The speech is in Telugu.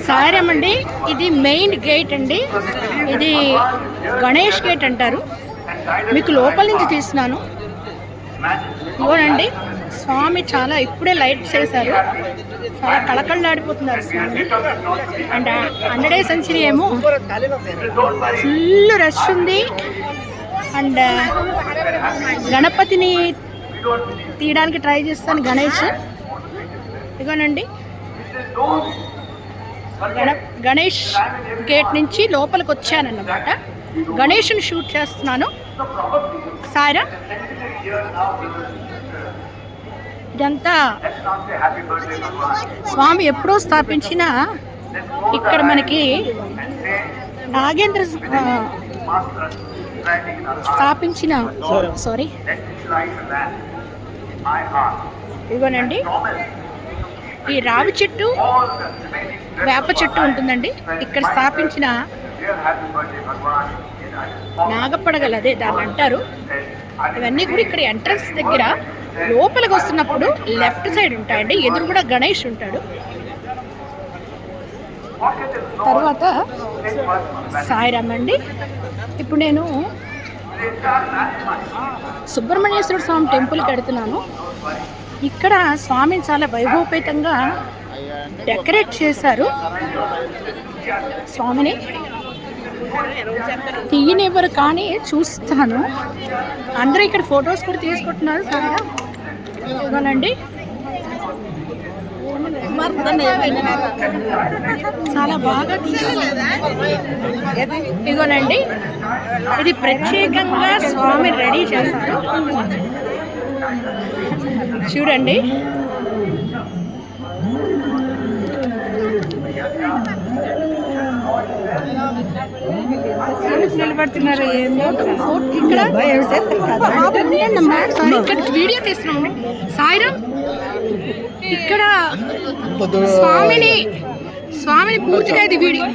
సాయిరామ్ అండి, ఇది మెయిన్ గేట్ అండి. ఇది గణేష్ గేట్ అంటారు. మీకు లోపల నుంచి తీస్తున్నాను. ఇవ్వనండి, స్వామి చాలా ఇప్పుడే లైట్ చేశారు. చాలా కళకళలాడిపోతున్నారు స్వామి. అండ్ 100 డేస్ సెంచరీ ఏమో ఫుల్ రష్ ఉంది. అండ్ గణపతిని తీయడానికి ట్రై చేస్తాను. గణేష్ ఇగోనండి, గణేష్ గేట్ నుంచి లోపలికి వచ్చానన్నమాట. గణేష్ని షూట్ చేస్తున్నాను. సాయిరా, ఇదంతా స్వామి ఎప్పుడో స్థాపించిన, ఇక్కడ మనకి నాగేంద్ర స్థాపించిన ఇదిగోనండి, ఈ రావి చెట్టు వేప చెట్టు ఉంటుందండి. ఇక్కడ స్థాపించిన నాగపడగలు, అదే దాన్ని అంటారు. ఇవన్నీ కూడా ఇక్కడ ఎంట్రన్స్ దగ్గర లోపలికి వస్తున్నప్పుడు లెఫ్ట్ సైడ్ ఉంటాయండి. ఎదురు కూడా గణేష్ ఉంటాడు. తర్వాత సాయిరామ్ అండి. ఇప్పుడు నేను సుబ్రహ్మణ్యేశ్వర స్వామి టెంపుల్కి వెడుతున్నాను. ఇక్కడ స్వామిని చాలా వైభవపేతంగా డెకరేట్ చేశారు. స్వామిని తీయనివ్వరు కానీ చూస్తాను. అందరూ ఇక్కడ ఫొటోస్ కూడా తీసుకుంటున్నారు. ఇదిగోనండి, చాలా బాగా ఇదిగోనండి, ఇది ప్రత్యేకంగా స్వామిని రెడీ చేశారు. చూడండి, నిలబడుతున్నారు. ఇక్కడ వీడియో తీస్తున్నాము. సాయిరామ్, ఇక్కడ స్వామిని పూర్తిగా ఇది వీడియో